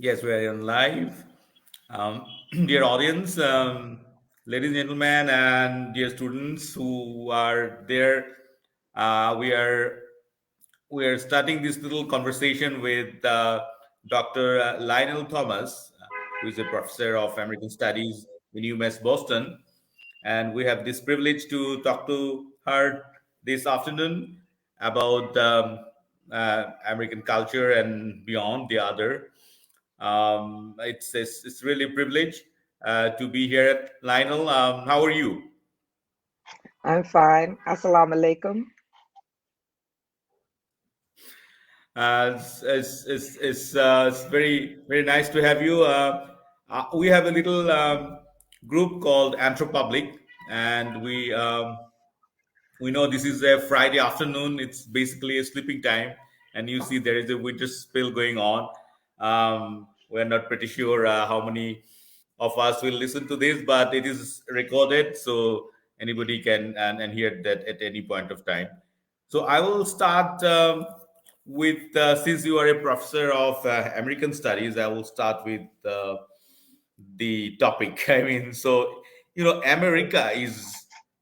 Yes, we are on live. Dear audience, ladies and gentlemen, and dear students who are there, we are starting this little conversation with Dr. Lionel Thomas, who is a professor of American Studies in UMass Boston, and we have this privilege to talk to her this afternoon about American culture and beyond the other. It's really a privilege to be here at Lionel. How are you? I'm fine. Assalamu alaikum. It's very nice to have you. We have a little group called Anthropublic, and we know this is a Friday afternoon. It's basically a sleeping time, and you see there is a winter spill going on. We're not pretty sure how many of us will listen to this, but it is recorded, so anybody can and hear that at any point of time. So I will start with since you are a professor of American Studies, I will start with the topic. I mean, so America is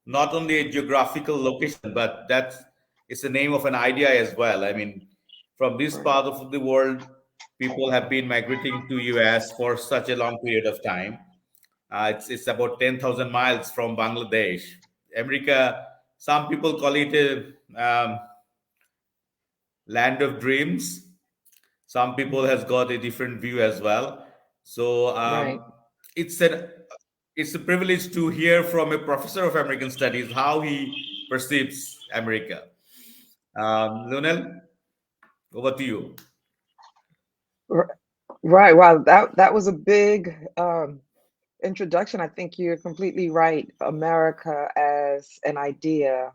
not only a geographical location, but that's it's the name of an idea as well. I mean, from this Right. part of the world, people have been migrating to US for such a long period of time. It's about 10,000 miles from Bangladesh. America, some people call it a land of dreams. Some people has got a different view as well. So Right. it's an it's a privilege to hear from a professor of American Studies how he perceives America. Lynnell, over to you. R- Right. Wow. That was a big introduction. I think you're completely right. America as an idea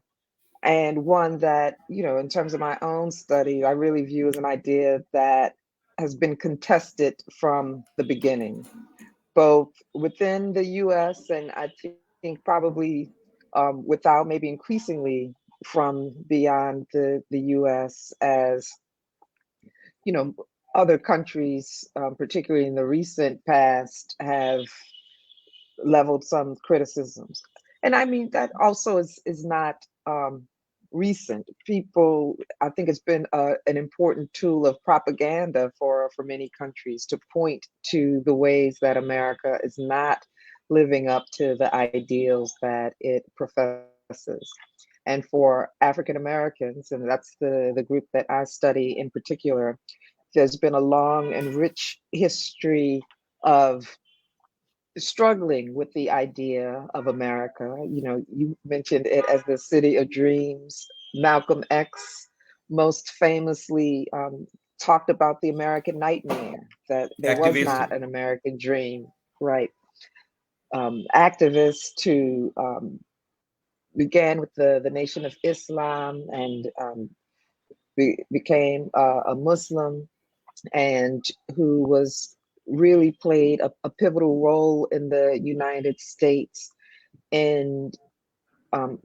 and one that, in terms of my own study, I really view as an idea that has been contested from the beginning, both within the US and I think probably without maybe increasingly from beyond the US as you know other countries, particularly in the recent past, have leveled some criticisms. And I mean that also is not recent. People, I think it's been an important tool of propaganda for many countries to point to the ways that America is not living up to the ideals that it professes. And for African Americans, and that's the group that I study in particular, there's been a long and rich history of struggling with the idea of America. You mentioned it as the city of dreams. Malcolm X most famously talked about the American nightmare, that there was Activist. not an American dream, right? Activists who began with the Nation of Islam and became a Muslim, and who was really played a pivotal role in the United States in um,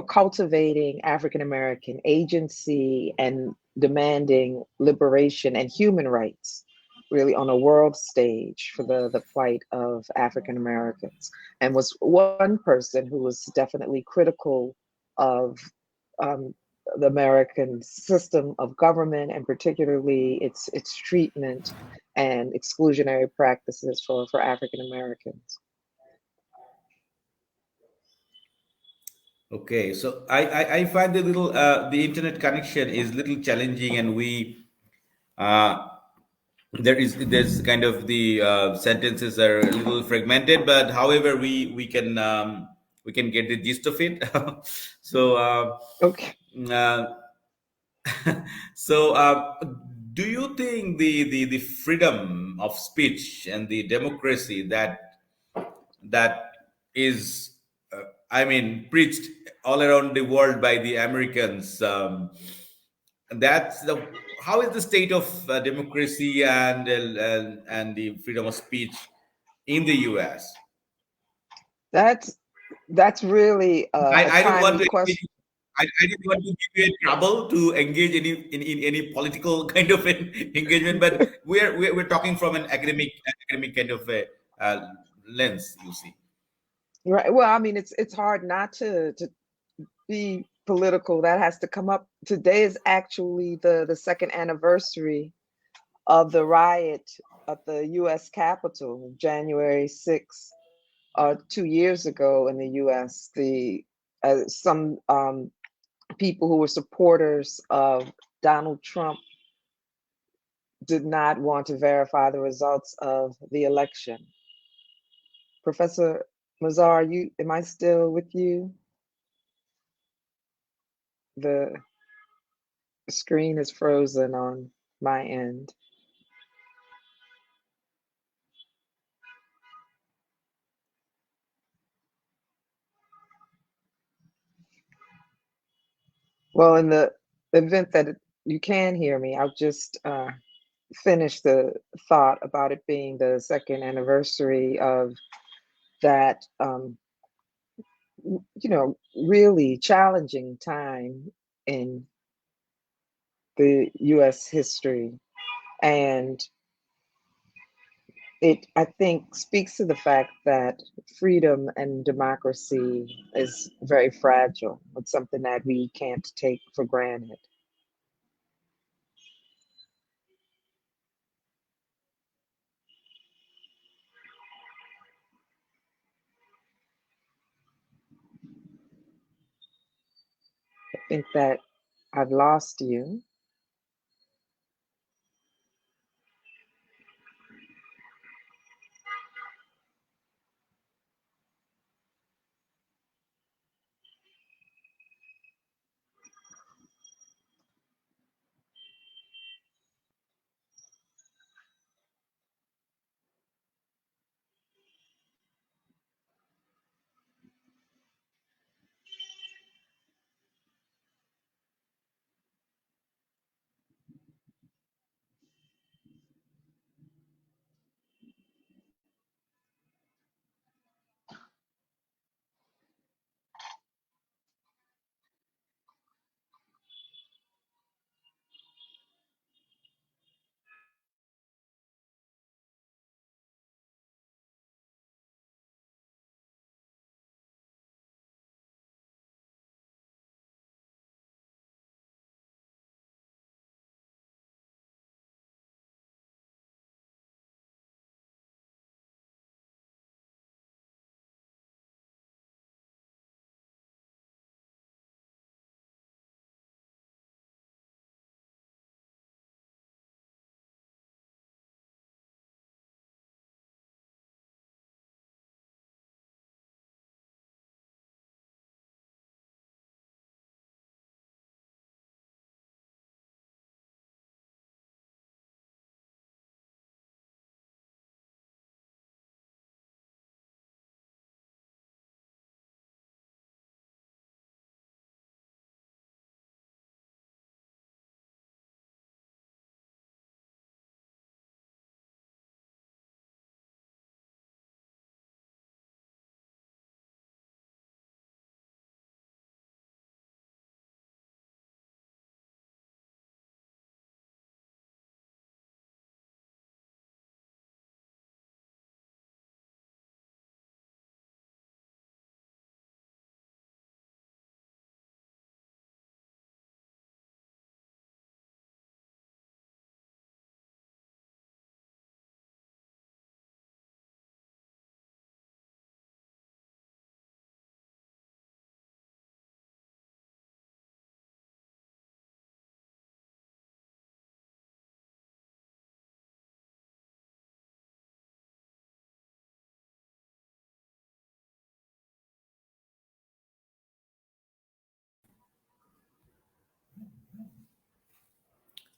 cultivating African American agency and demanding liberation and human rights, really on a world stage for the plight of African Americans, and was one person who was definitely critical of um, the American system of government and particularly its treatment and exclusionary practices for African Americans. Okay, so I find the internet connection is little challenging, and uh, there's kind of the sentences are a little fragmented, but however we can get the gist of it. so Okay. uh, so do you think the freedom of speech and the democracy that is I mean preached all around the world by the Americans, that's the how is the state of democracy and the freedom of speech in the US? That's really a I don't want timely to question. I didn't want to give you a trouble to engage in any political kind of an engagement, but we're talking from an academic kind of a lens, you see. Right. Well, I mean, it's hard not to be political. That has to come up. Today is actually the second anniversary of the riot at the U.S. Capitol, January 6th, 2 years ago in the U.S. The some people who were supporters of Donald Trump did not want to verify the results of the election. Professor Mazar, you am I still with you? The screen is frozen on my end. Well, in the event that you can hear me, I'll just finish the thought about it being the second anniversary of that, really challenging time in the US history. And it, I think, speaks to the fact that freedom and democracy is very fragile. It's something that we can't take for granted. I think that I've lost you.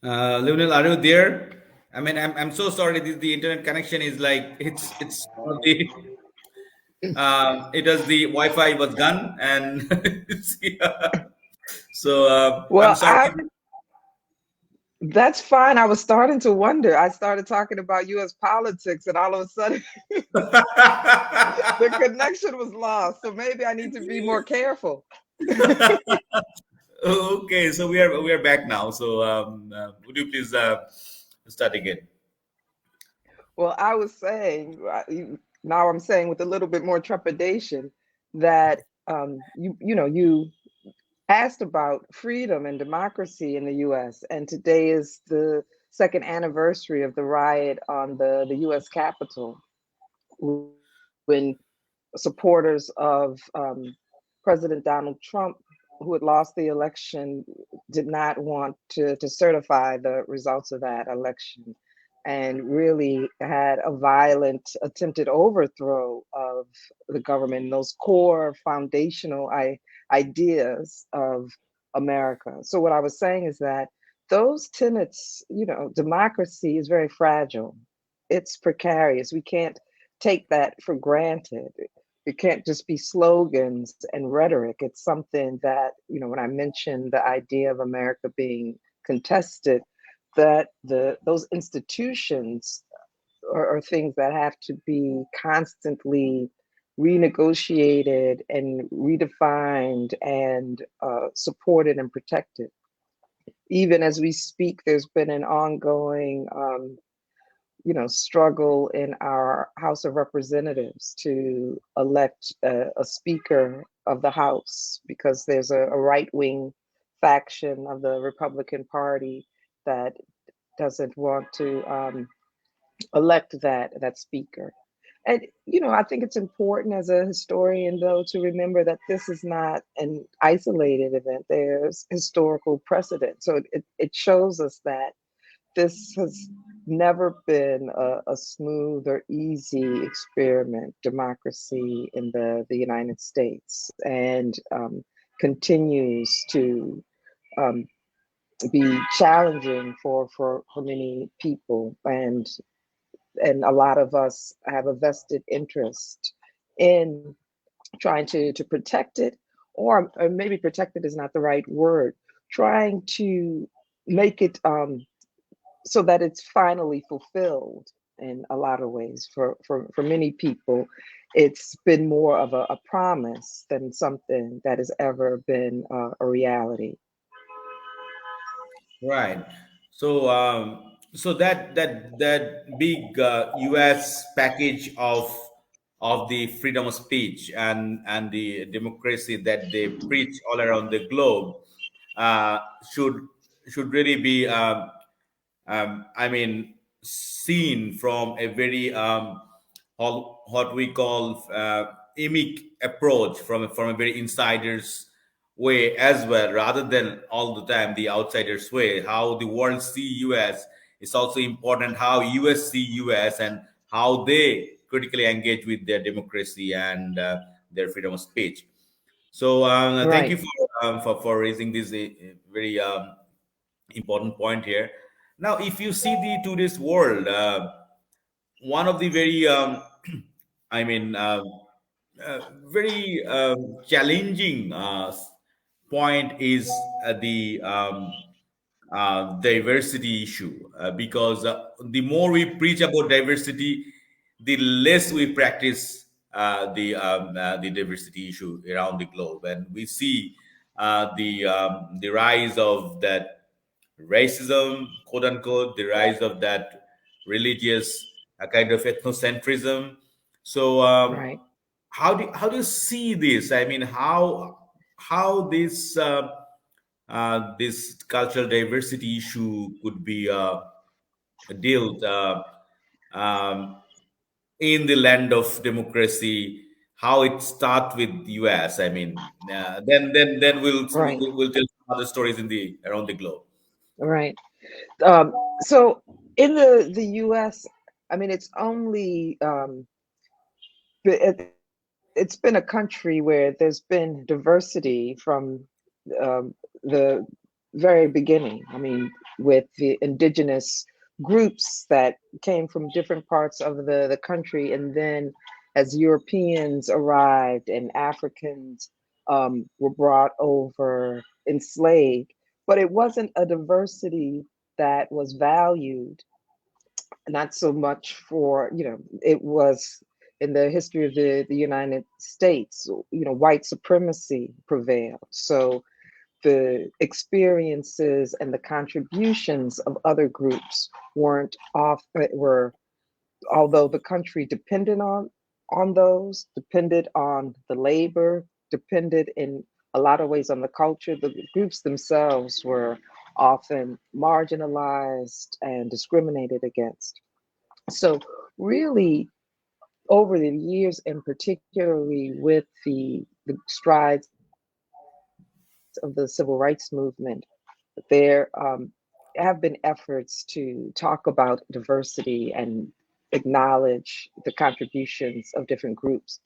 Lynnell, are you there? I mean, I'm so sorry. The internet connection is like it's one of the it was the Wi-Fi was gone, and yeah. So I'm Well, sorry. that's fine. I was starting to wonder. I started talking about US politics, and all of a sudden the connection was lost. So maybe I need to be more careful. Okay, so we are back now. So would you please start again? Well, I was saying, now I'm saying with a little bit more trepidation that you asked about freedom and democracy in the U.S. and today is the second anniversary of the riot on the U.S. Capitol when supporters of President Donald Trump, who had lost the election, did not want to certify the results of that election and really had a violent attempted overthrow of the government, those core foundational ideas of America. So, what I was saying is that those tenets, democracy is very fragile, it's precarious. We can't take that for granted. It can't just be slogans and rhetoric. It's something that, when I mentioned the idea of America being contested, that those institutions are things that have to be constantly renegotiated and redefined and supported and protected. Even as we speak, there's been an ongoing struggle in our House of Representatives to elect a Speaker of the House because there's a right wing faction of the Republican Party that doesn't want to elect that Speaker. And I think it's important as a historian, though, to remember that this is not an isolated event. There's historical precedent, so it shows us that this has never been a smooth or easy experiment, democracy in the United States, and continues to um, be challenging for many people. And a lot of us have a vested interest in trying to protect it, or maybe protect it is not the right word, trying to make it so that it's finally fulfilled in a lot of ways. For many people, it's been more of a promise than something that has ever been a reality. Right. So so that big U.S. package of the freedom of speech and the democracy that they preach all around the globe uh, should should really be I mean, seen from a very what we call emic approach from a very insider's way as well, rather than all the time the outsider's way. How the world see US is also important. How US see US and how they critically engage with their democracy and their freedom of speech. So thank you Right, for raising this very important point here. Now, if you see the today's world, one of the very, I mean, very challenging point is the diversity issue, because the more we preach about diversity, the less we practice the diversity issue around the globe, and we see the rise of that racism, quote unquote, the rise of that religious kind of ethnocentrism. So, right, how do you see this? I mean, how this cultural diversity issue could be dealt um, in the land of democracy? How it start with U.S. I mean, then right, we'll tell some other stories in the around the globe. right. Um, so in the U.S., I mean, it's only it's been a country where there's been diversity from the very beginning. I mean, with the indigenous groups that came from different parts of the country, and then as Europeans arrived and Africans were brought over enslaved, but it wasn't a diversity that was valued, not so much for, it was in the history of the United States, white supremacy prevailed. So the experiences and the contributions of other groups weren't off were although the country depended on those, depended on the labor, depended in a lot of ways on the culture, the groups themselves were often marginalized and discriminated against. So really over the years, and particularly with the strides of the civil rights movement, there have been efforts to talk about diversity and acknowledge the contributions of different groups.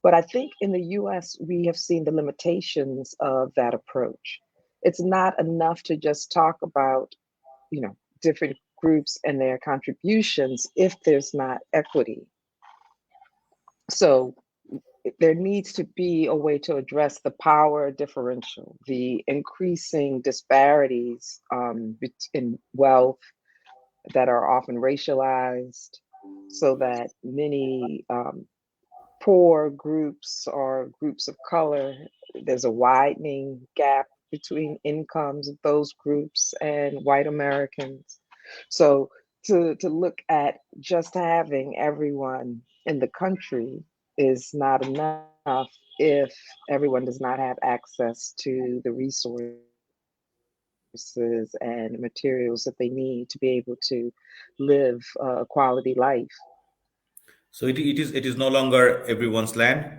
But I think in the US, we have seen the limitations of that approach. It's not enough to just talk about, different groups and their contributions if there's not equity. So there needs to be a way to address the power differential, the increasing disparities in wealth that are often racialized, so that many poor groups or groups of color, there's a widening gap between incomes of those groups and white Americans. So to look at just having everyone in the country is not enough if everyone does not have access to the resources and materials that they need to be able to live a quality life. So it is no longer everyone's land.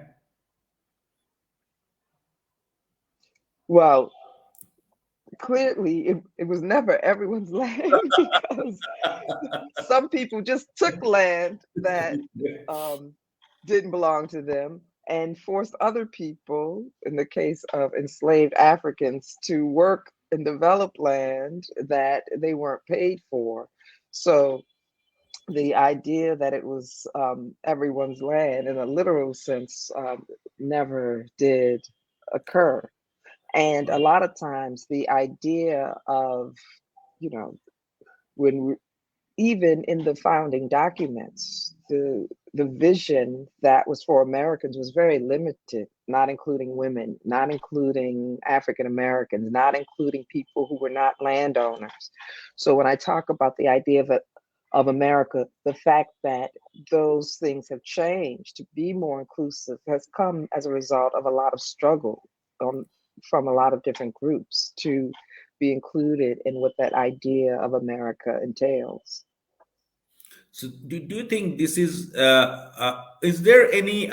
Well, clearly it was never everyone's land because some people just took land that um, didn't belong to them and forced other people, in the case of enslaved Africans, to work and develop land that they weren't paid for. So the idea that it was everyone's land in a literal sense never did occur. And a lot of times the idea of, you know, when even in the founding documents, the vision that was for Americans was very limited, not including women, not including African Americans, not including people who were not landowners. So when I talk about the idea of America, the fact that those things have changed to be more inclusive has come as a result of a lot of struggle um, from a lot of different groups to be included in what that idea of America entails. So do you think is there any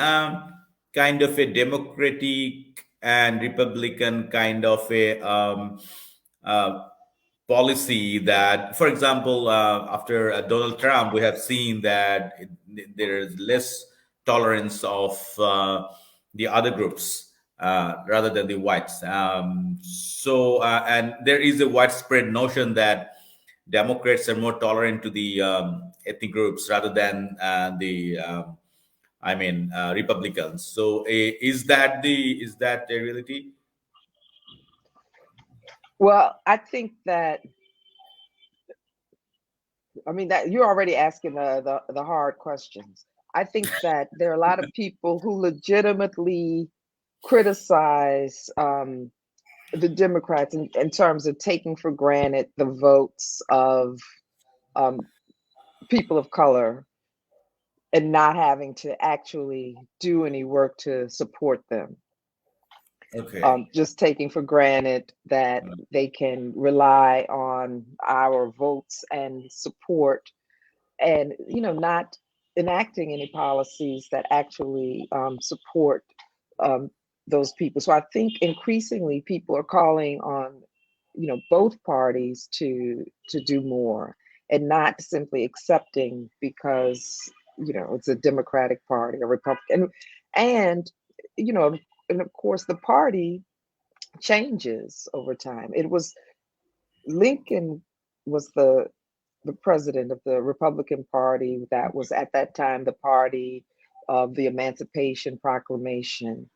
kind of a democratic and republican kind of a uh, policy that, for example, after Donald Trump, we have seen that there is less tolerance of the other groups rather than the whites. And there is a widespread notion that Democrats are more tolerant to the ethnic groups rather than Republicans. So, is that the reality? Well, I think that I mean that you're already asking the hard questions. I think that there are a lot of people who legitimately criticize the Democrats in terms of taking for granted the votes of um, people of color and not having to actually do any work to support them. Okay. Just taking for granted that they can rely on our votes and support, and not enacting any policies that actually support um, those people. So I think increasingly people are calling on both parties to do more and not simply accepting because it's a Democratic Party or Republican, and you know and of course the party changes over time. It was Lincoln was the president of the Republican Party that was at that time the party of the Emancipation Proclamation,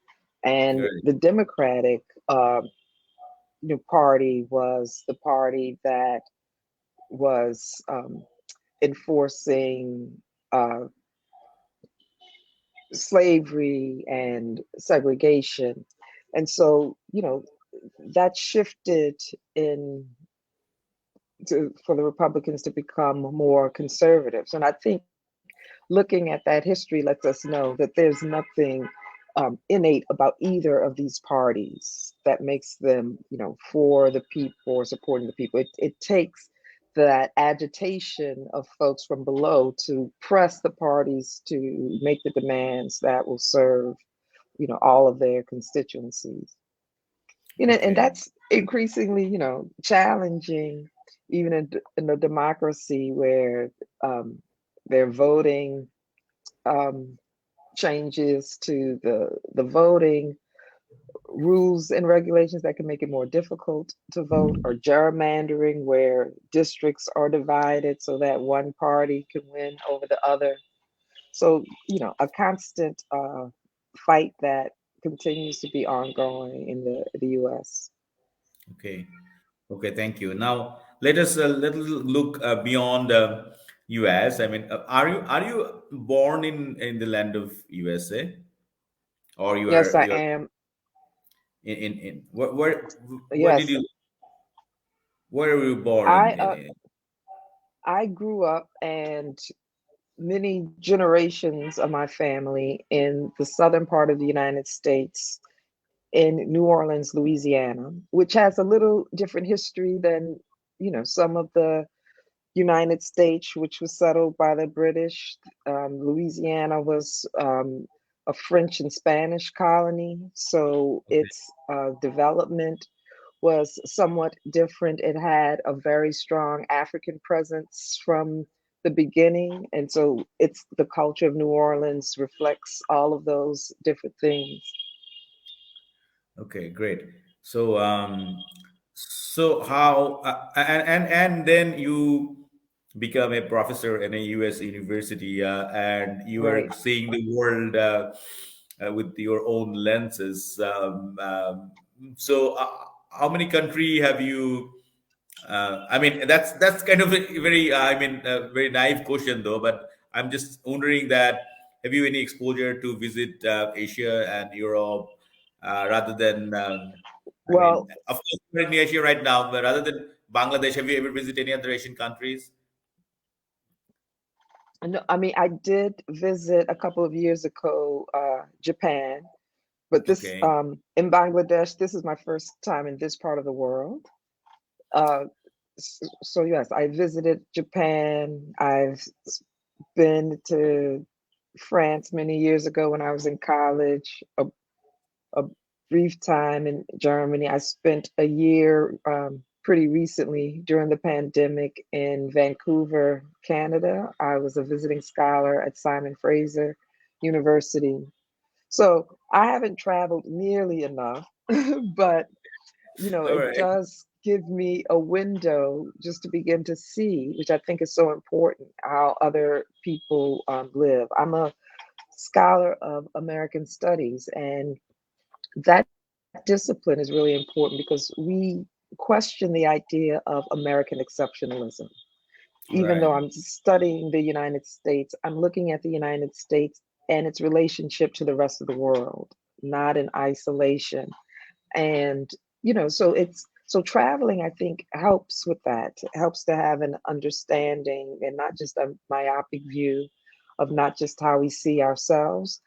and Good. the Democratic Party was the party that was enforcing slavery and segregation. And so, that shifted in for the Republicans to become more conservatives. And I think looking at that history lets us know that there's nothing innate about either of these parties that makes them, for the people or supporting the people. It takes that agitation of folks from below to press the parties to make the demands that will serve, all of their constituencies. And Okay. that's increasingly, challenging, even in a democracy where they're voting um, changes to the voting rules and regulations that can make it more difficult to vote, or gerrymandering where districts are divided so that one party can win over the other. So, a constant fight that continues to be ongoing in the US. Okay. Okay. Thank you. Now let us look beyond U.S. I mean, are you born in the land of USA, or you Yes, are I you're am. in where did Yes, you where were you born I in, uh, I grew up, and many generations of my family in the southern part of the United States, in New Orleans, Louisiana, which has a little different history than, some of the United States, which was settled by the British. Louisiana was a French and Spanish colony, so its development was somewhat different. It had a very strong African presence from the beginning, and so it's the culture of New Orleans reflects all of those different things. Okay, great. So, so how and then you become a professor in a U.S. university, and you are Right. seeing the world with your own lenses. So, how many country have you? I mean, that's kind of a very, I mean, a very naive question though. But I'm just wondering that have you any exposure to visit Asia and Europe rather than, I mean, Well, of course you're in Asia right now, but rather than Bangladesh, have you ever visited any other Asian countries? no, I mean, I did visit a couple of years ago, Japan, but this Okay, in Bangladesh, this is my first time in this part of the world. Uh, so yes, I visited Japan. I've been to France many years ago when I was in college. A brief time in Germany. I spent a year pretty recently during the pandemic in Vancouver, Canada. I was a visiting scholar at Simon Fraser University. So I haven't traveled nearly enough, but all it right, does give me a window just to begin to see, which I think is so important, how other people live. I'm a scholar of American studies, and that discipline is really important because we question the idea of American exceptionalism. Even though right, I'm studying the United States, I'm looking at the United States and its relationship to the rest of the world, not in isolation. And, so traveling, I think, helps with that. It helps to have an understanding and not just a myopic view of not just how we see ourselves,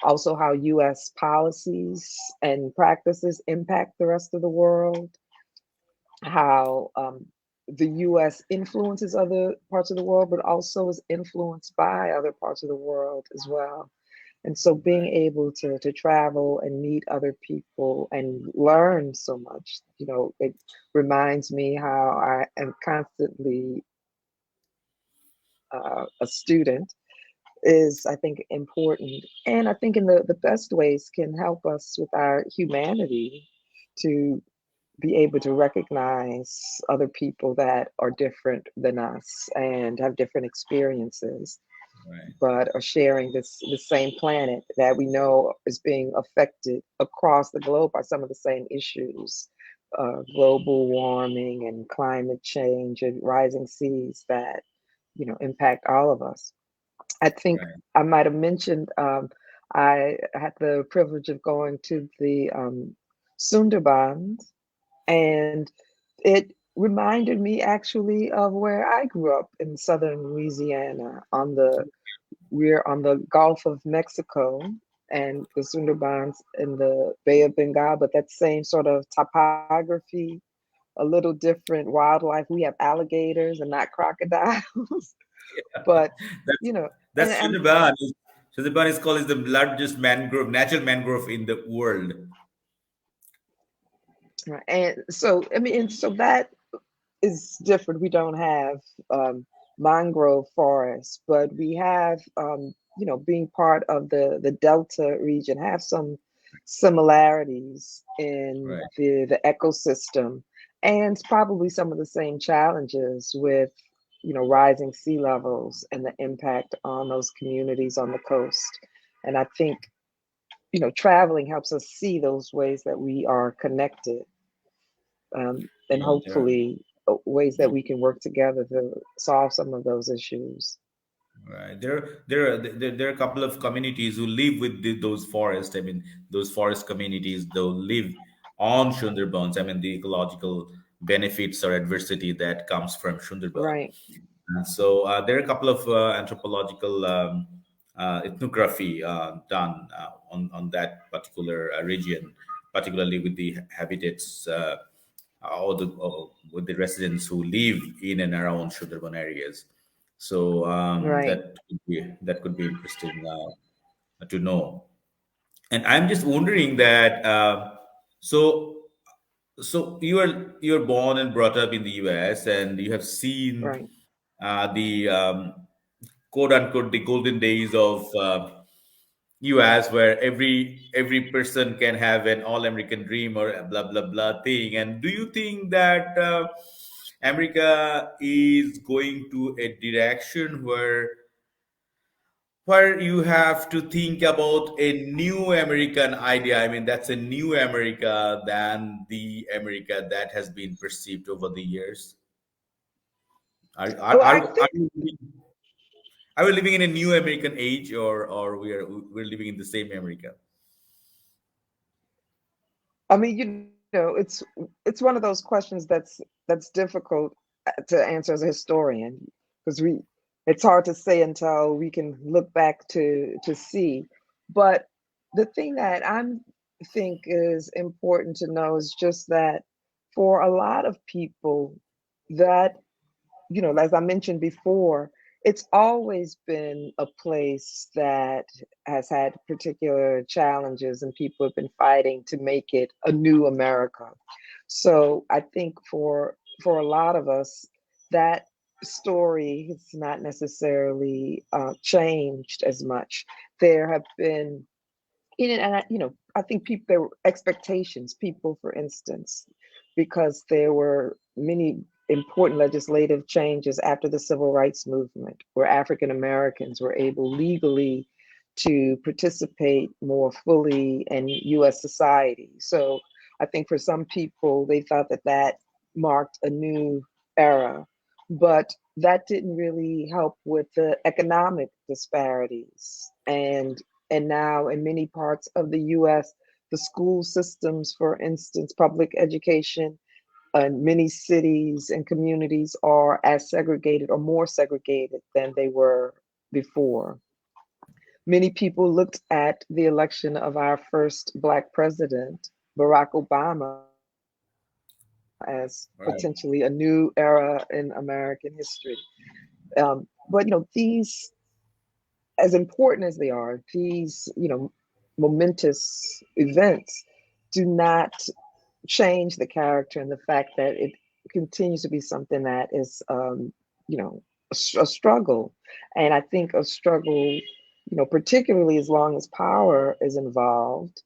also how US policies and practices impact the rest of the world, how the US influences other parts of the world, but also is influenced by other parts of the world as well. And so being right, able to travel and meet other people and learn so much, it reminds me how I am constantly a student is, I think, important. And I think in the best ways can help us with our humanity to be able to recognize other people that are different than us and have different experiences, right, but are sharing the same planet that we know is being affected across the globe by some of the same issues, global warming and climate change and rising seas that impact all of us. I think right. I might have mentioned I had the privilege of going to the Sundarbans. And it reminded me actually of where I grew up in southern Louisiana. We're on the Gulf of Mexico and the Sundarbans in the Bay of Bengal, but that same sort of topography, a little different wildlife. We have alligators and not crocodiles, but That's you know, that's and Sundarban. Sundarban is called is the largest mangrove, natural mangrove in the world. so I mean, and so that is different. We don't have mangrove forests, but we have, being part of the Delta region, have some similarities in Right. the ecosystem, and probably some of the same challenges with, rising sea levels and the impact on those communities on the coast. And I think, traveling helps us see those ways that we are connected, and Yeah, hopefully ways that we can work together to solve some of those issues. right. There are a couple of communities who live with those forests. I mean, those forest communities, they'll live on Sundarbans. I mean, the ecological benefits or adversity that comes from Sundarban. Right, So there are a couple of anthropological ethnography done on that particular region, particularly with the habitats or with the residents who live in and around Sundarban areas. So right, that could be interesting to know. And I'm just wondering that so you're born and brought up in the U.S. and you have seen right. the quote unquote the golden days of US, where every person can have an all American dream or a blah blah blah thing. And do you think that America is going to a direction where you have to think about a new American idea? I mean, that's a new America than the America that has been perceived over the years. Are are Well, I are, are think, you are we living in a new American age, or we're living in the same America? I mean, it's one of those questions that's difficult to answer as a historian, because we it's hard to say until we can look back to see. But the thing that I'm think is important to know is just that for a lot of people, that, as I mentioned before, it's always been a place that has had particular challenges, and people have been fighting to make it a new America. So I think for a lot of us, that story has not necessarily changed as much. There have been, I think people, there were expectations, people, for instance, because there were many important legislative changes after the civil rights movement, where African Americans were able legally to participate more fully in US society. So I think for some people, they thought that that marked a new era, but that didn't really help with the economic disparities. And now in many parts of the US, the school systems, for instance, public education, in many cities and communities are as segregated or more segregated than they were before. Many people looked at the election of our first Black president, Barack Obama, as potentially a new Right. era in American history. But these, as important as they are, these, momentous events do not change the character and the fact that it continues to be something that is, a struggle. And I think a struggle, particularly as long as power is involved,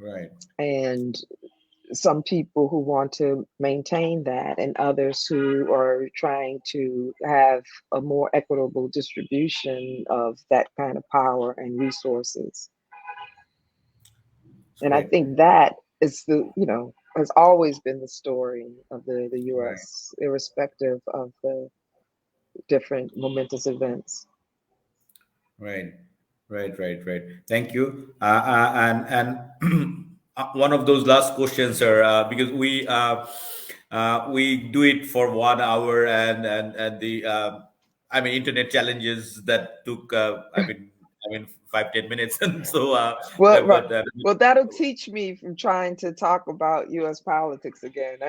Right. and some people who want to maintain that, and others who are trying to have a more equitable distribution of that kind of power and resources. It's And I great. think that is has always been the story of the Right. US, irrespective of the different momentous events. Right. Right. Right. Right. Thank you. And one of those last questions, sir, because we do it for 1 hour, and the I mean internet challenges that took I mean 5-10 minutes, and so Well, but right. but Well, that'll teach me from trying to talk about U.S. politics again.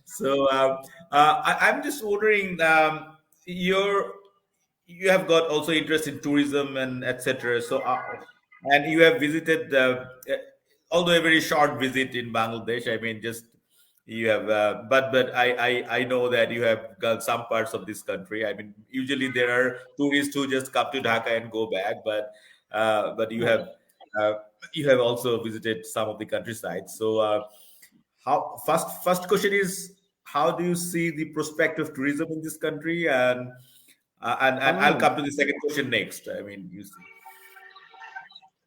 so I'm just wondering, you have got also interest in tourism and etc. So and you have visited, although a very short visit in Bangladesh. I mean, just you have, but I know that you have got some parts of this country. I mean, usually there are tourists who just come to Dhaka and go back, but Right. uh, you have also visited some of the countryside. So how first question is, how do you see the prospect of tourism in this country, and I'll Oh, come to the second question next. I mean, you see.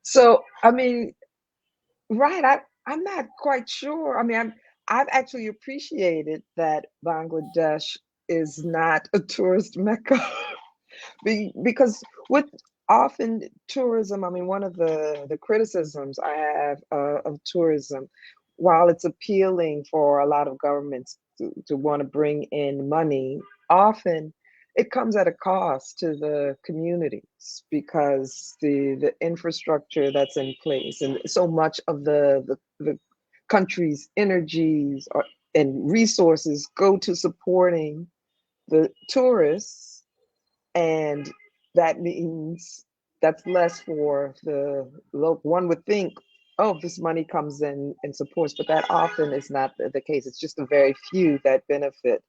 so I mean, right. I'm not quite sure. I mean, I've actually appreciated that Bangladesh is not a tourist mecca. Because with often tourism, I mean, one of the criticisms I have of tourism, while it's appealing for a lot of governments to want to bring in money, often it comes at a cost to the communities because the infrastructure that's in place and so much of the country's energies and resources go to supporting the tourists, and that means that's less for the local. One would think, oh, this money comes in and supports, but that often is not the case. It's just a very few that benefit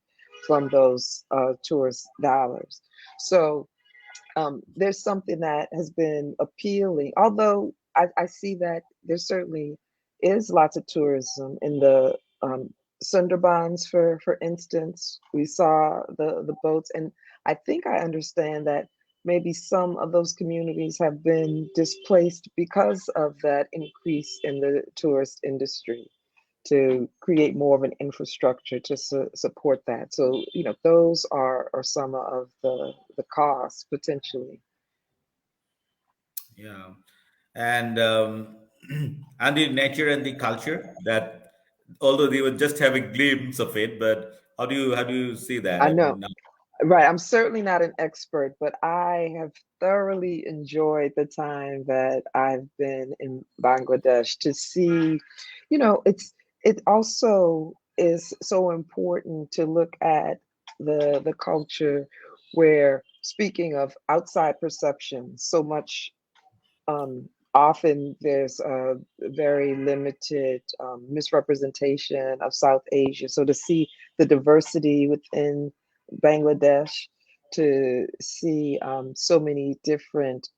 from those tourist dollars. So there's something that has been appealing, although I see that there certainly is lots of tourism in the Sundarbans, for instance. We saw the boats, and I think I understand that maybe some of those communities have been displaced because of that increase in the tourist industry to create more of an infrastructure to support that. So, those are some of the costs potentially. Yeah, and and the nature and the culture that, although they would just have a glimpse of it, but how do you see that? I I know. mean, Right. I'm certainly not an expert, but I have thoroughly enjoyed the time that I've been in Bangladesh to see, it also is so important to look at the culture where, speaking of outside perception, so much often there's a very limited misrepresentation of South Asia. So to see the diversity within Bangladesh, to see so many different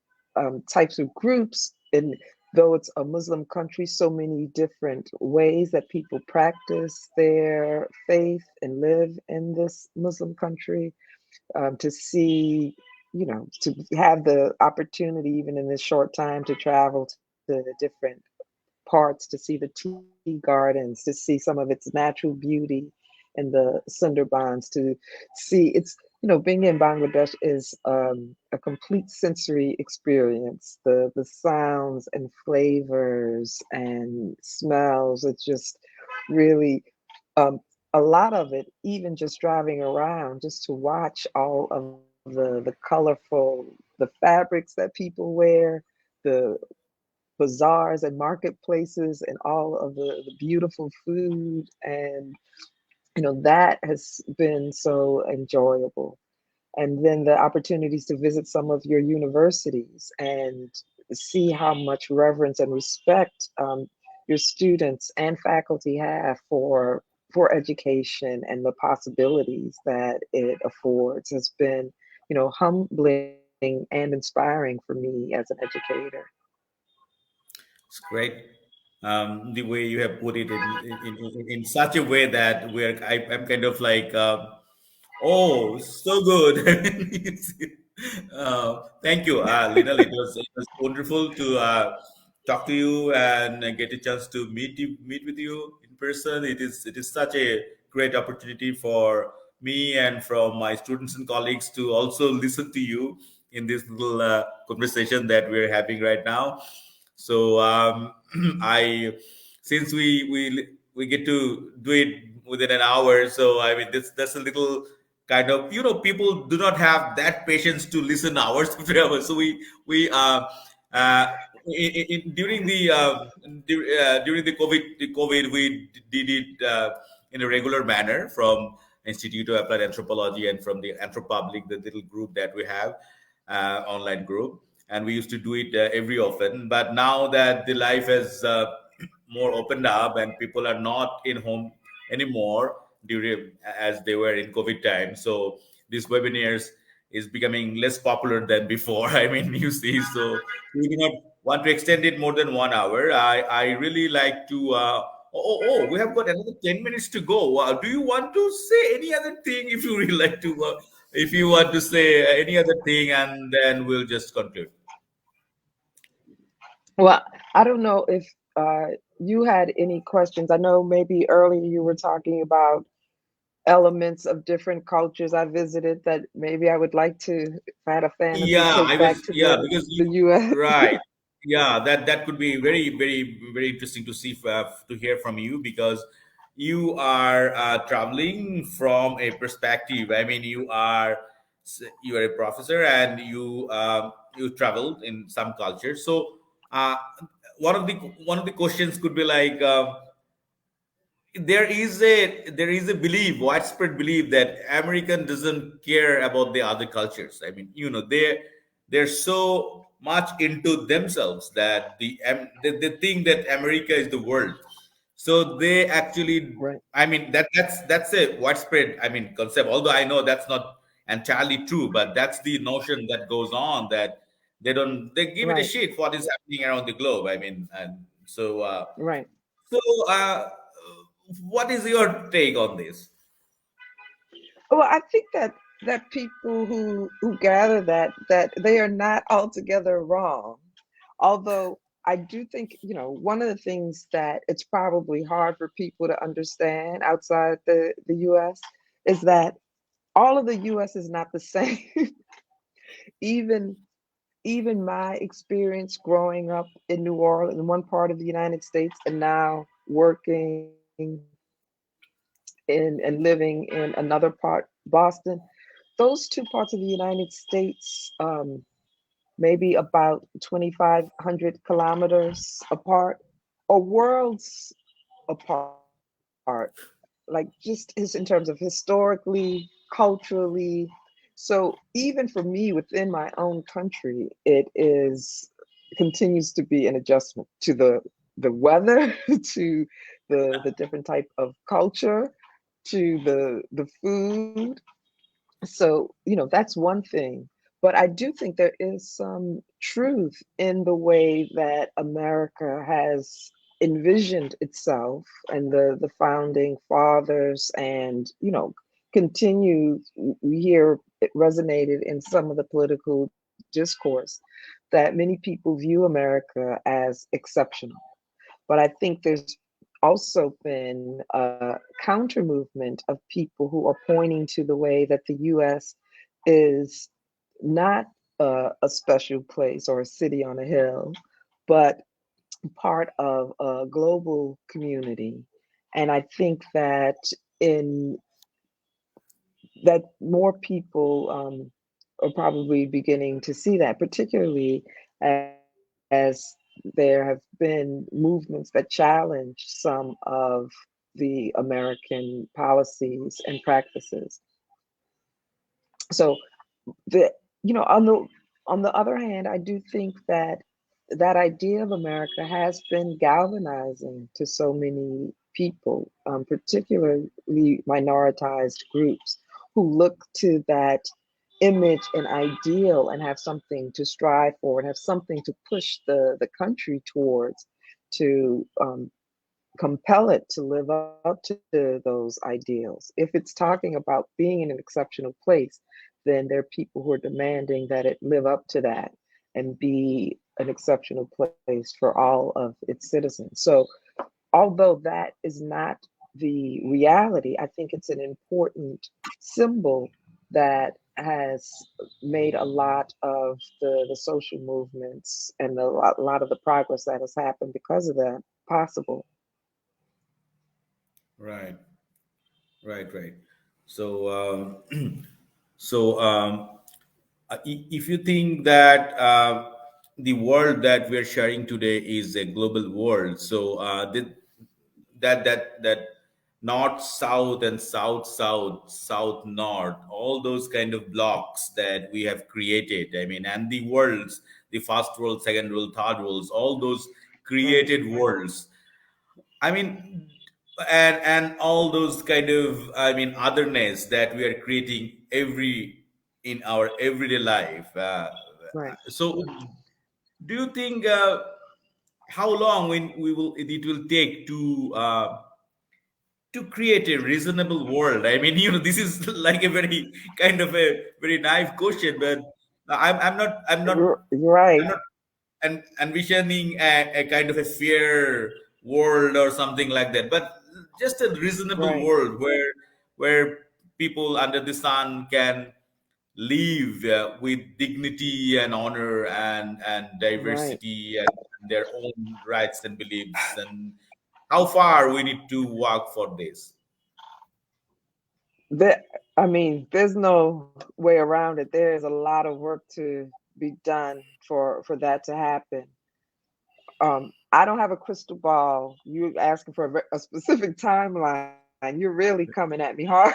types of groups, and though it's a Muslim country, so many different ways that people practice their faith and live in this Muslim country, to see, to have the opportunity, even in this short time, to travel to the different parts, to see the tea gardens, to see some of its natural beauty and the Sundarbans, to see being in Bangladesh is a complete sensory experience. The sounds and flavors and smells, it's just really um, a lot of it, even just driving around, just to watch all of the colorful, the fabrics that people wear, the bazaars and marketplaces, and all of the beautiful food. And that has been so enjoyable. And then the opportunities to visit some of your universities and see how much reverence and respect your students and faculty have for education and the possibilities that it affords has been, humbling and inspiring for me as an educator. it's great. The way you have put it in such a way that I'm kind of like, oh, so good. Thank you, Lynnell. It was wonderful to talk to you and get a chance to meet with you in person. It is such a great opportunity for me and from my students and colleagues to also listen to you in this little conversation that we're having right now. So I since we get to do it within an hour, so I mean that's a little kind of, people do not have that patience to listen hours after hours. So uh during the during the COVID we did it in a regular manner from Institute of Applied Anthropology and from the Anthropublic, the little group that we have, online group, and we used to do it every often. But now that the life has more opened up and people are not in home anymore during as they were in COVID time, so these webinars is becoming less popular than before. I mean, you see, so we do not want to extend it more than 1 hour. I really like to. We have got another 10 minutes to go. Do you want to say any other thing? If you really like to, if you want to say any other thing, and then we'll just conclude. Well, I don't know if you had any questions. I know maybe earlier you were talking about elements of different cultures I visited that maybe I would like to, if I had a fantasy, Yeah, take I back was. to Yeah, because the you. US. Right. Yeah, that could be very, very, very interesting to see, to hear from you, because you are traveling from a perspective. I mean, you are a professor, and you traveled in some cultures. So uh, one of the questions could be like, there is a belief, widespread belief, that American doesn't care about the other cultures. I mean, they're so much into themselves that they think that America is the world. So they actually, Right, I mean, that's a widespread, I mean, concept. Although I know that's not entirely true, but that's the notion that goes on, that they give it a right, shit what is happening around the globe. I mean, and so. right. So, what is your take on this? Well, I think that people who gather that they are not altogether wrong. Although I do think, one of the things that it's probably hard for people to understand outside the US is that all of the US is not the same. even even my experience growing up in New Orleans, in one part of the United States, and now working in and living in another part, Boston, those two parts of the United States, maybe about 2,500 kilometers apart, or worlds apart, like just in terms of historically, culturally. So even for me within my own country, it is continues to be an adjustment to the weather, to the different type of culture, to the food. So, that's one thing. But I do think there is some truth in the way that America has envisioned itself, and the founding fathers, and, continue, we hear it resonated in some of the political discourse, that many people view America as exceptional. But I think there's also been a counter movement of people who are pointing to the way that the US is not a special place or a city on a hill, but part of a global community. And I think that in that more people are probably beginning to see that, particularly as there have been movements that challenge some of the American policies and practices. So the on the other hand, I do think that that idea of America has been galvanizing to so many people, particularly minoritized groups who look to that image and ideal and have something to strive for and have something to push the country towards, to compel it to live up to those ideals. If it's talking about being in an exceptional place, then there are people who are demanding that it live up to that and be an exceptional place for all of its citizens. So, although that is not the reality, I think it's an important symbol that has made a lot of the social movements and a lot of the progress that has happened because of that possible. Right, right. So, so if you think that the world that we're sharing today is a global world, so that north south and south north, all those kind of blocks that we have created, I mean, and the worlds, the first world, second world, third worlds, all those Right, created worlds, I mean, and all those kind of, I mean, otherness that we are creating every in our everyday life. right. So, do you think how long when we will it will take to create a reasonable world? I mean, this is like a very kind of a very naive question, but I'm Right, not envisioning a kind of a fair world or something like that, but just a reasonable right, world where people under the sun can live with dignity and honor and right. diversity and their own rights and beliefs, and how far we need to walk for this. There, I mean, there's no way around it. There is a lot of work to be done for that to happen. I don't have a crystal ball. You asking for a specific timeline. You're really coming at me hard.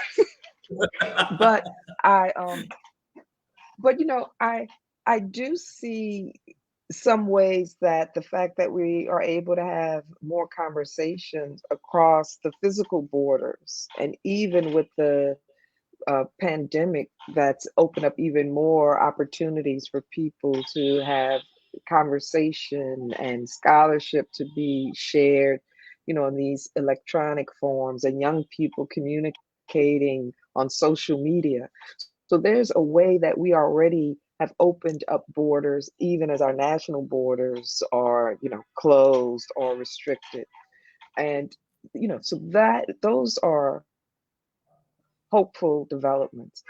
But I but I do see some ways that the fact that we are able to have more conversations across the physical borders, and even with the pandemic, that's opened up even more opportunities for people to have conversation and scholarship to be shared, in these electronic forms, and young people communicating on social media. So there's a way that we already have opened up borders, even as our national borders are, closed or restricted. And so that those are hopeful developments.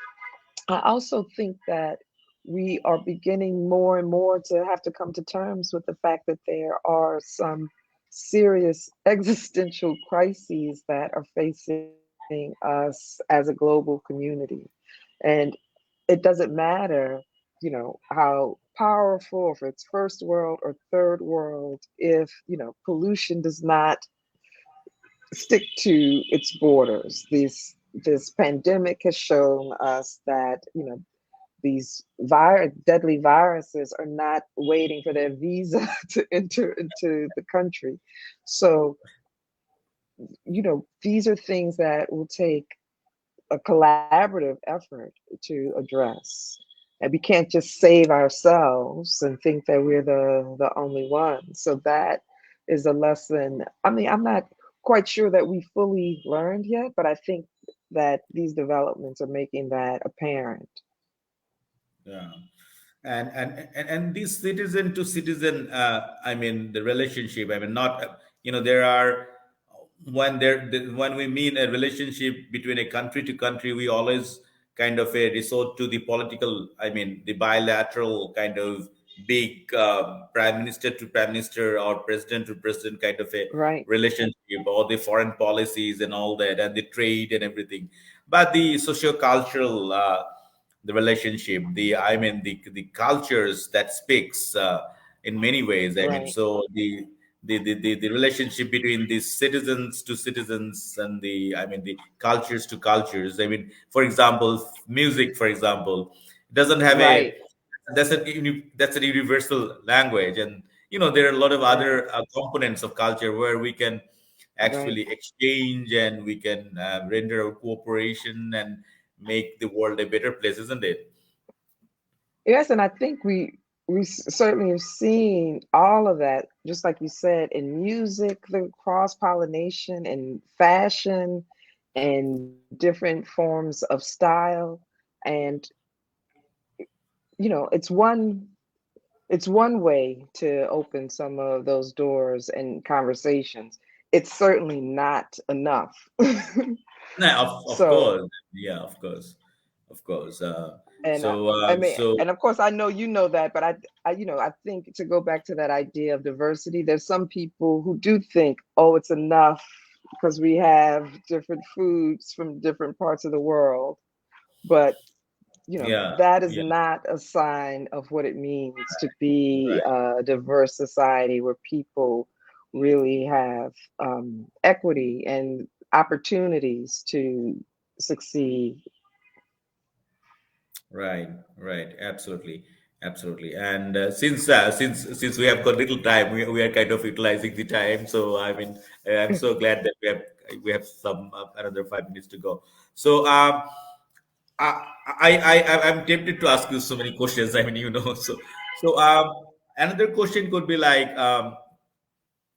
I also think that we are beginning more and more to have to come to terms with the fact that there are some serious existential crises that are facing us as a global community. And it doesn't matter, how powerful, if it's first world or third world, if, pollution does not stick to its borders. This pandemic has shown us that these deadly viruses are not waiting for their visa to enter into the country. So these are things that will take a collaborative effort to address. And we can't just save ourselves and think that we're the only ones. So that is a lesson. I mean, I'm not quite sure that we fully learned yet, but I think that these developments are making that apparent. Yeah. And this citizen to citizen, I mean, the relationship, I mean, not there are, when we mean a relationship between a country to country, we always kind of resort to the political, I mean, the bilateral kind of big prime minister to prime minister or president to president kind of a Right, relationship, or the foreign policies and all that, and the trade and everything. But the socio-cultural, the relationship, the, I mean, the cultures that speaks in many ways, I mean, right, so the relationship between the citizens to citizens, and the, I mean, the cultures to cultures, I mean, for example, music, for example, doesn't have a, right, that's a universal language, and there are a lot of right, other components of culture where we can right. actually exchange, and we can render our cooperation and make the world a better place, isn't it? Yes, and I think we certainly have seen all of that, just like you said, in music, the cross pollination, in fashion, and different forms of style. And it's one way to open some of those doors and conversations. It's certainly not enough. No, of So course, yeah, of course, of course. And I mean, So and of course, I know you know that, but I think to go back to that idea of diversity, there's some people who do think, oh, it's enough because we have different foods from different parts of the world. But yeah, that is yeah, not a sign of what it means to be right. a diverse society where people really have equity and opportunities to succeed. Right, right, absolutely, absolutely. And since we have got little time, we are kind of utilizing the time. So I mean, I'm so glad that we have some another 5 minutes to go. So I'm tempted to ask you so many questions. I mean, another question could be like,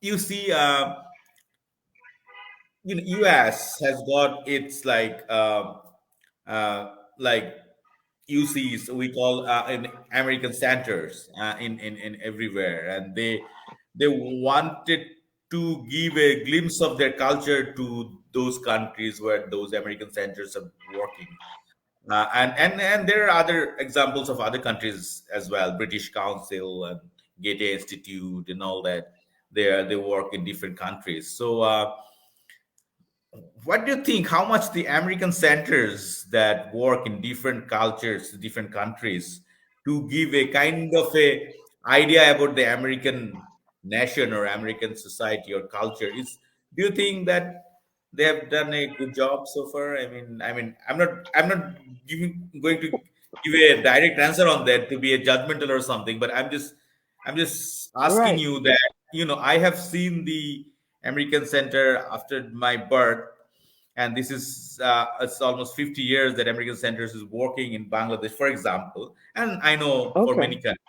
you see, U.S. has got its like UCs, we call in American centers in everywhere, and they wanted to give a glimpse of their culture to those countries where those American centers are working. And there are other examples of other countries as well, British Council and Goethe Institute and all that. They work in different countries. So what do you think? How much the American centers that work in different cultures, different countries, to give a kind of a idea about the American nation or American society or culture is? Do you think that they have done a good job so far? I'm not going to give a direct answer on that to be a judgmental or something, but I'm just asking Right. you that I have seen the American Center after my birth, and this is it's almost 50 years that American Centers is working in Bangladesh, for example, and I know for many Okay. countries.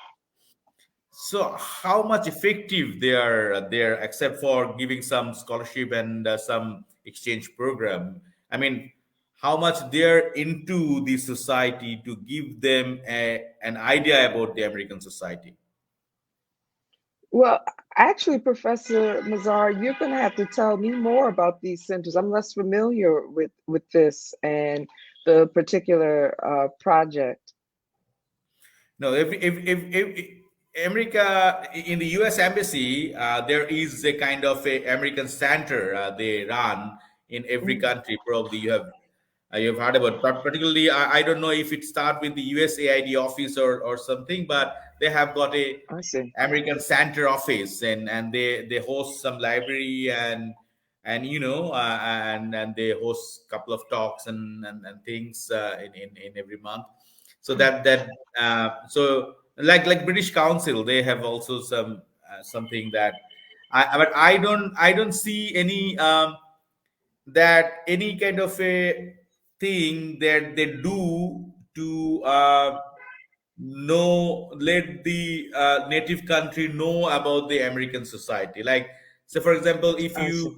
So how much effective they are there, except for giving some scholarship and some exchange program? I mean, how much they're into the society to give them an idea about the American society? Well, actually, Professor Mazar, you're going to have to tell me more about these centers. I'm less familiar with this and the particular project. No, if America in the U.S. embassy, there is a kind of a American center they run in every Mm, country. Probably you've heard about, but particularly I don't know if it start with the USAID office or something, but they have got a I see. American Center office, and they host some library and they host a couple of talks and things in every month. So like British Council, they have also something that I don't see any any kind of a thing that they do to know let the native country know about the American society. Like, so for example, if I see.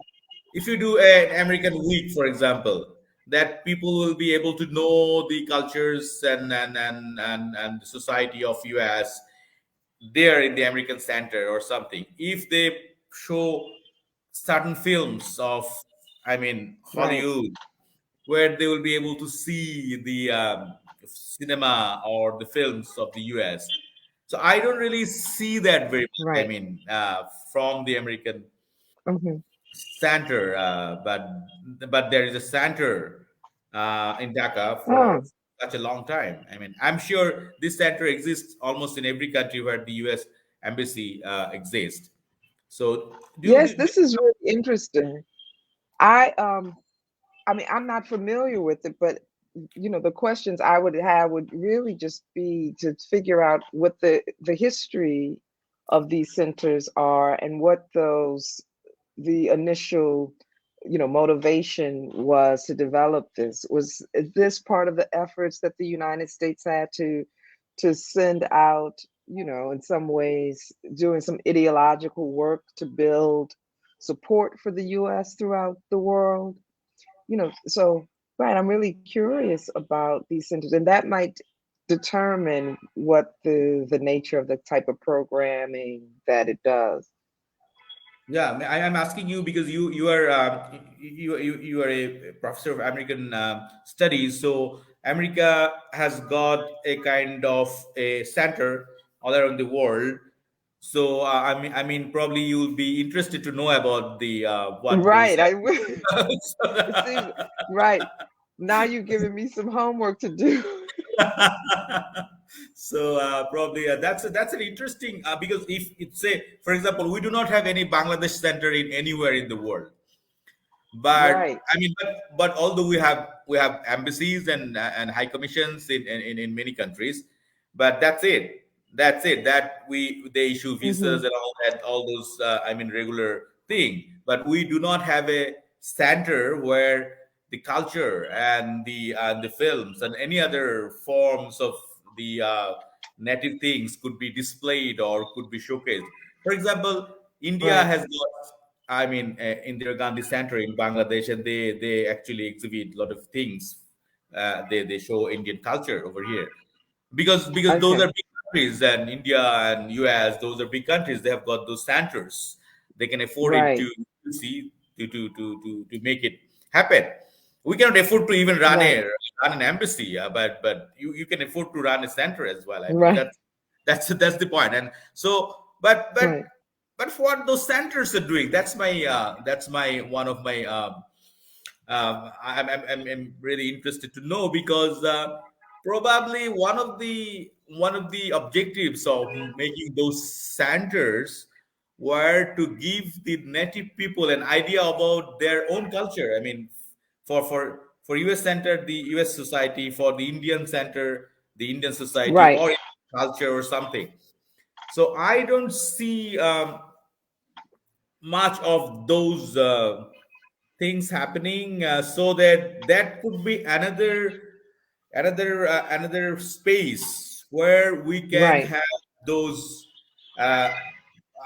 you do an American week, for example, that people will be able to know the cultures and the society of US there in the American Center or something. If they show certain films of, I mean, Right. Hollywood, where they will be able to see the cinema or the films of the US. So I don't really see that very much. I Right. mean, from the American Hmm. center, but there is a center in Dhaka for Oh, such a long time. I mean, I'm sure this center exists almost in every country where the U.S. embassy exists. So yes, this is really interesting. I um I mean, I'm not familiar with it, but the questions I would have would really just be to figure out what the history of these centers are and what the initial motivation was to develop this. Was this part of the efforts that the United States had to send out, in some ways doing some ideological work to build support for the US throughout the world? So right, I'm really curious about these centers, and that might determine what the nature of the type of programming that it does. Yeah, I'm asking you because you are you are a professor of American studies. So America has got a kind of a center all around the world. So I mean, probably you'll be interested to know about the what those. Right. It seems right. Now you've given me some homework to do. So probably that's an interesting because if it's a, for example, we do not have any Bangladesh center in anywhere in the world. But Right. I mean, but although we have embassies and high commissions in many countries, but that's it that they issue visas Hmm. and all those I mean regular thing, but we do not have a center where the culture and the films and any other forms of the native things could be displayed or could be showcased. For example, India Right. has got, I mean, Indira Gandhi Center in Bangladesh, and they actually exhibit a lot of things. They show Indian culture over here because those are Okay. big countries, and India and US, those are big countries. They have got those centers. They can afford it Right. to see to make it happen. We cannot afford to even Right. run an embassy, but you can afford to run a center as well. I mean, Right. that's the point. And so, but Right. but for what those centers are doing, that's my one of my I'm really interested to know because probably one of the objectives of making those centers were to give the native people an idea about their own culture. I mean, for US center, the US society; for the Indian center, the Indian society, Right. or culture or something. So I don't see much of those things happening, so that could be another space where we can Right. have those uh,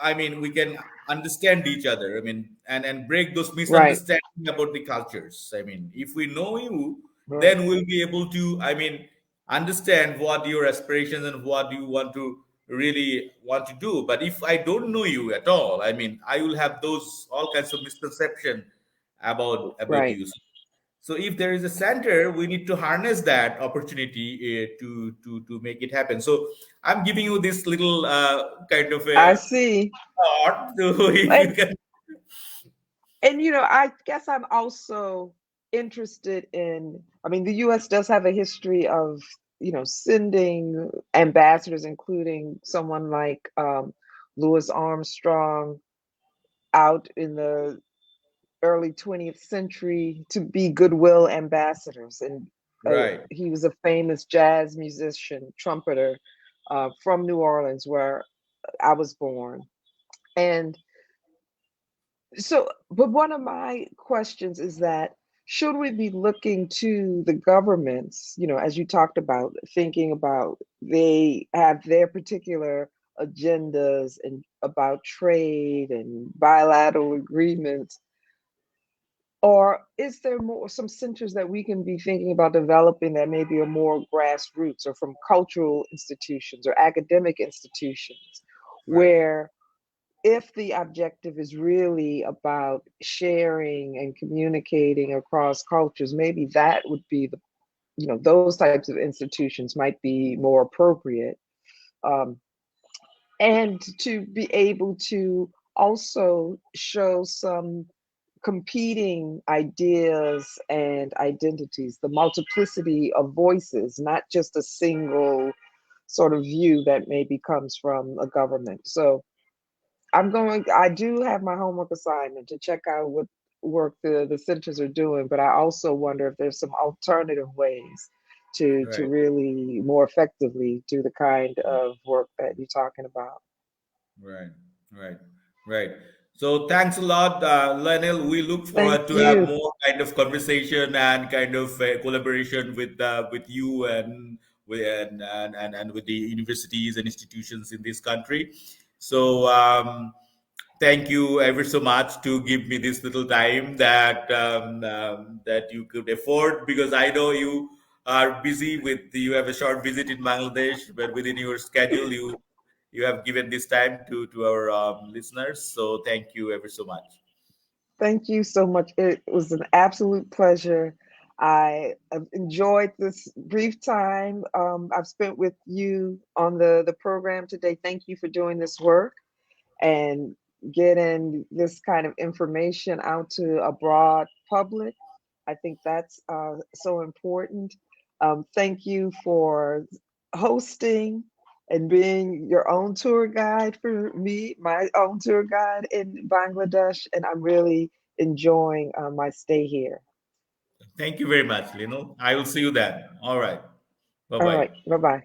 I mean, we can understand each other. I mean, and break those Right. misunderstandings about the cultures. I mean, if we know you, Right. then we'll be able to, I mean, understand what your aspirations and what you want to really want to do. But if I don't know you at all, I mean, I will have those all kinds of misconception about Right. you. So if there is a center, we need to harness that opportunity to make it happen. So I'm giving you this little kind of I a see. thought. So if you And can, I guess I'm also interested in, I mean, the US does have a history of, sending ambassadors, including someone like Louis Armstrong out in the early 20th century to be goodwill ambassadors. And right, he was a famous jazz musician, trumpeter from New Orleans, where I was born. And so, but one of my questions is that should we be looking to the governments, as you talked about, thinking about they have their particular agendas and about trade and bilateral agreements, or is there more some centers that we can be thinking about developing that maybe are more grassroots or from cultural institutions or academic institutions right, where if the objective is really about sharing and communicating across cultures, maybe that would be those types of institutions might be more appropriate. Um, and to be able to also show some competing ideas and identities, the multiplicity of voices, not just a single sort of view that maybe comes from a government. So I do have my homework assignment to check out what work the centers are doing, but I also wonder if there's some alternative ways to right. really more effectively do the kind of work that you're talking about. Right, right, right. So thanks a lot, Lionel. We look Thank forward to have you. more kind of conversation and kind of collaboration with you and with the universities and institutions in this country. So thank you ever so much to give me this little time that you could afford, because I know you are busy with you have a short visit in Bangladesh, but within your schedule you have given this time to our listeners. So thank you ever so much. Thank you so much. It was an absolute pleasure. I have enjoyed this brief time I've spent with you on the program today. Thank you for doing this work and getting this kind of information out to a broad public. I think that's so important. Thank you for hosting and being your own tour guide for me, my own tour guide in Bangladesh, and I'm really enjoying my stay here. Thank you very much, Lynnell. I will see you then. All right. Bye All bye. right, bye bye.